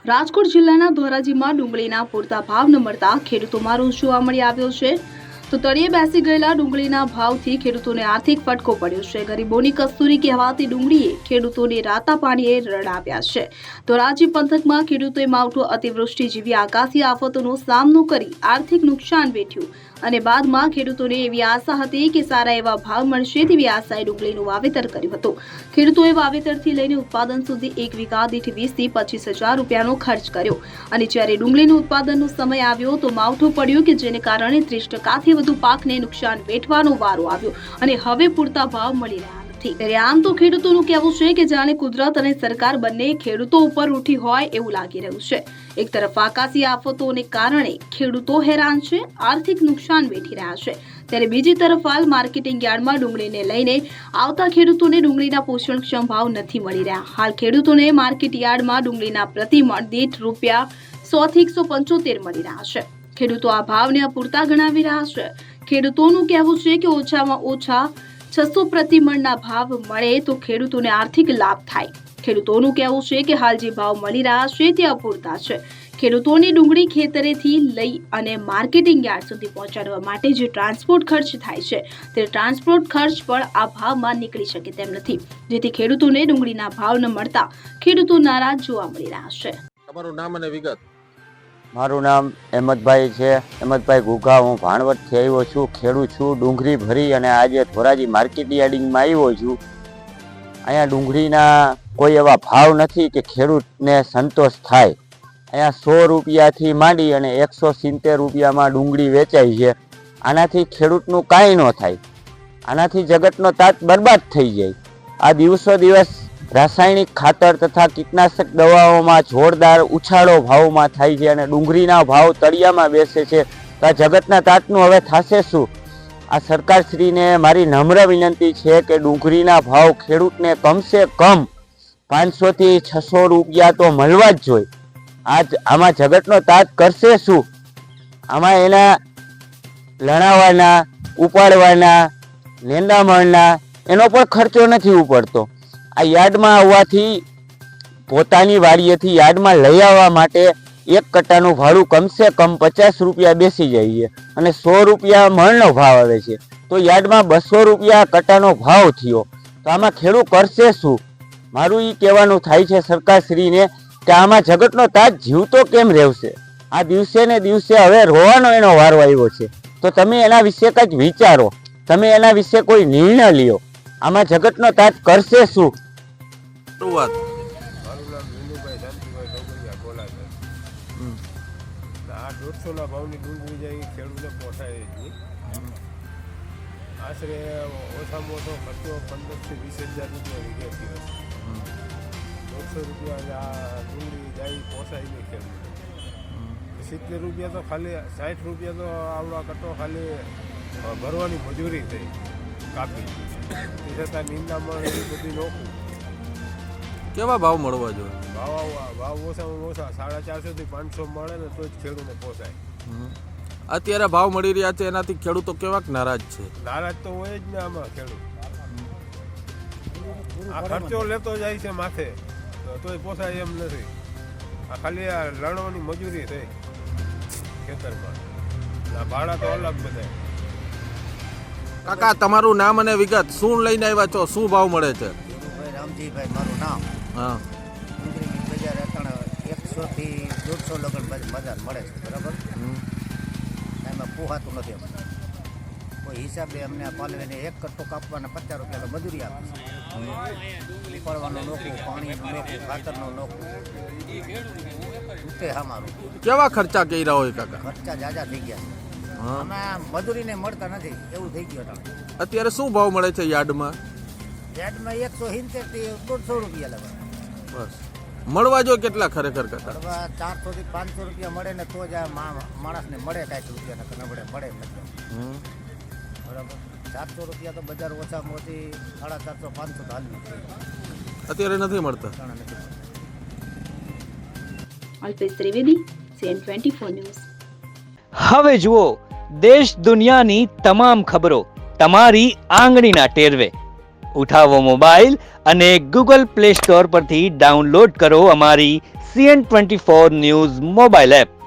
રાજકોટ જિલ્લાના ધોરાજીમાં ડુંગળીના પૂરતા ભાવ ન મળતા ખેડૂતોમાં રોષ જોવા મળી આવ્યો છે. તો તળિયે બેસી ગયેલા ડુંગળીના ભાવથી ખેડૂતોને આર્થિક ફટકો પડ્યો છે. ગરીબોની કસ્તુરી કહેવાતી ડુંગળીએ ખેડૂતોને રાતા પાણીએ રડાવ્યા છે. ધોરાજી પંથકમાં ખેડૂતોએ માવઠું, અતિવૃષ્ટિ જેવી આકાશી આફતોનો સામનો કરી આર્થિક નુકસાન વેઠ્યું અને બાદમાં ખેડૂતોને એવી આશા હતી કે સારા એવા ભાવ મળશે તેવી આશાએ ડુંગળીનું વાવેતર કર્યું હતું. ખેડૂતોએ વાવેતરથી લઈને ઉત્પાદન સુધી 1 વીઘા દીઠ 20 થી 25,000 રૂપિયાનો ખર્ચ કર્યો અને જ્યારે ડુંગળીનું ઉત્પાદનનો સમય આવ્યો તો માવઠું પડ્યું કે જેને કારણે 30% વધુ પાકને નુકસાન વેઠવાનો વારો આવ્યો અને હવે પૂરતા ભાવ મળી રહ્યા નથી. ત્યારે આમ તો ખેડૂતોનું કહેવું છે કે જાણે કુદરત અને સરકાર બંને ખેડૂતો ઉપર ઉઠી હોય એવું લાગી રહ્યું છે. એક તરફ આકાશી આફતોને કારણે ખેડૂતો હેરાન છે, આર્થિક નુકસાન વેઠી રહ્યા છે, ત્યારે બીજી તરફ હાલ માર્કેટિંગ યાર્ડમાં ડુંગળીને લઈને આવતા ખેડૂતોને ડુંગળીના પોષણક્ષમ ભાવ નથી મળી રહ્યા. હાલ ખેડૂતોને માર્કેટ યાર્ડમાં ડુંગળીના પ્રતિ મણ દીઠ રૂપિયા 100 થી 175 મળી રહ્યા છે. ખેડૂતો આ ભાવને અપૂરતા ગણાવી રહ્યા છે. ખેડૂતોનું કહેવું છે કે ઓછામાં ઓછા 600 પ્રતિ મણના ભાવ મળે તો ખેડૂતોને આર્થિક લાભ થાય. ખેડૂતોનું કહેવું છે કે હાલ જે ભાવ મળી રહ્યા છે તે અપૂરતા છે. ખેડૂતોની ડુંગળી ખેતરેથી લઈ અને માર્કેટિંગ યાર્ડ સુધી પહોંચાડવા માટે જે ટ્રાન્સપોર્ટ ખર્ચ થાય છે તે ટ્રાન્સપોર્ટ ખર્ચ પણ આ ભાવમાં નીકળી શકે તેમ નથી, જેથી ખેડૂતોને ડુંગળીના ભાવ ન મળતા ખેડૂતો નારાજ જોવા મળી રહ્યા છે. તમારું નામ અને વિગત? મારું નામ અહેમદભાઈ છે, અહેમદભાઈ ઘુઘા. હું ભાણવડથી આવ્યો છું, ખેડૂત છું. ડુંગળી ભરી અને આજે ધોરાજી માર્કેટ યાર્ડિંગમાં આવ્યો છું. અહીંયા ડુંગળીના કોઈ એવા ભાવ નથી કે ખેડૂતને સંતોષ થાય. અહીંયા 100 રૂપિયાથી માંડી અને 170 રૂપિયામાં ડુંગળી વેચાય છે. આનાથી ખેડૂતનું કાંઈ ન થાય, આનાથી જગતનો તાત બરબાદ થઈ જાય. આ દિવસો દિવસ રાસાયણિક ખાતર તથા કીટનાશક દવાઓમાં જોરદાર ઉછાળો ભાવમાં થાય છે અને ડુંગળીના ભાવ તળિયામાં બેસે છે. તો આ જગતના તાતનું હવે થશે શું? આ સરકારશ્રીને મારી નમ્ર વિનંતી છે કે ડુંગળીના ભાવ ખેડૂતને કમસે કમ 500 થી 600 રૂપિયા તો મળવા જ જોઈએ. આમાં જગતનો તાત કરશે શું? આમાં એના લણાવવાના, ઉપાડવાના, નેંદામણના એનો પણ ખર્ચો નથી ઉપડતો. આ યાર્ડમાં આવવાથી પોતાની વાડીએથી યાર્ડમાં લઈ આવવા માટે 1 કટ્ટાનું ભાડું કમસે કમ 50 રૂપિયા બેસી જાય છે અને 100 રૂપિયા મણનો ભાવ આવે છે. તો યાર્ડમાં 200 રૂપિયા કટ્ટાનો ભાવ થયો. તો આમાં ખેડૂત કરશે શું? મારું એ કહેવાનું થાય છે સરકારશ્રીને કે આમાં જગતનો તાજ જીવતો કેમ રહેશે? આ દિવસે ને દિવસે હવે રોવાનો એનો વારો આવ્યો છે. તો તમે એના વિશે કંઈક વિચારો, તમે એના વિશે કોઈ નિર્ણય લ્યો. આમાં જગતનો તાજ કરશે શું? શરૂઆત મારું નામ વિનુભાઈ શાંતિભાઈ ડોગરિયા બોલા છે. આ 150ના ભાવની ડુંગળી જાય ખેડૂતને પોસાય જ નહીં. આશરે ઓછામાં ઓછો ખર્ચો 15 થી 20,000 રૂપિયા વીઘે થયો છે. 150 રૂપિયા આ ડુંગળી જાય પોસાય નહીં ખેડૂત. 70 રૂપિયા તો ખાલી 60 રૂપિયા તો આવડા કટ્ટો ખાલી ભરવાની મજૂરી થઈ કાપી. એ છતાં નિંદામણ એ બધી નોખું. કેવા ભાવ મળવા જોઈએ? ભાવ ઓછામાં ઓછા 450 થી 500 મળે ને તો જ ખેડૂતને પોસાય. અત્યારે ભાવ મળી રહ્યા છે એનાથી ખેડૂતો કેવાક નારાજ છે? નારાજ તો હોય જ ને આમાં ખેડૂત. આ ખર્ચો લેતો જાય છે માથે તોય પોસાય એમ નથી. આ ખાલી આ લણવાની મજૂરી થઈ ખેતરમાં. આ ભાડા તો અલગ બધા. કાકા, તમારું નામ અને વિગત? શું લઈને આવ્યા છો? શું ભાવ મળે છે? રામજીભાઈ મારું નામ. હા, ડુંગળીની બજાર અત્યારે 100 થી 150 લગન બજાર મળે છે, બરાબર? એમાં પોહાતું નથી અમને. કોઈ હિસાબે અમને આ પાલવેને 1 કટ્ટો કાપવાના 50 રૂપિયા તો મજૂરી આપે છે. ઉપાડવાનું નોખું, પાણીનું નોખું, ખાતરનું નોખું, ઉઠે અમારું. કેવા ખર્ચા કર્યા હોય કાકા? ખર્ચા જાજા થઈ ગયા છે. અમે મજૂરીને મળતા નથી એવું થઈ ગયું. અત્યારે શું ભાવ મળે છે યાર્ડમાં? યાર્ડમાં 170 થી 150 રૂપિયા લેવા. બસ મળવા જો કેટલા ખરેખર કાકા? 400 થી 500 રૂપિયા મળે ને તો જ આ માણસને મળે કાંઈક રૂપિયા નકર નબળે મળે નથી. બરાબર 400 રૂપિયા તો બજાર ઓછામાં ઓછી 450 500 તો હાલવી છે. અત્યારે નથી મળતા. Alpesh Trivedi, CN24 news. હવે જુઓ દેશ દુનિયાની તમામ ખબરો તમારી આંગળીના ટેરવે. ઉઠાવો મોબાઈલ અને ગૂગલ પ્લે સ્ટોર પરથી ડાઉનલોડ કરો અમારી CN24 ન્યૂઝ મોબાઈલ એપ.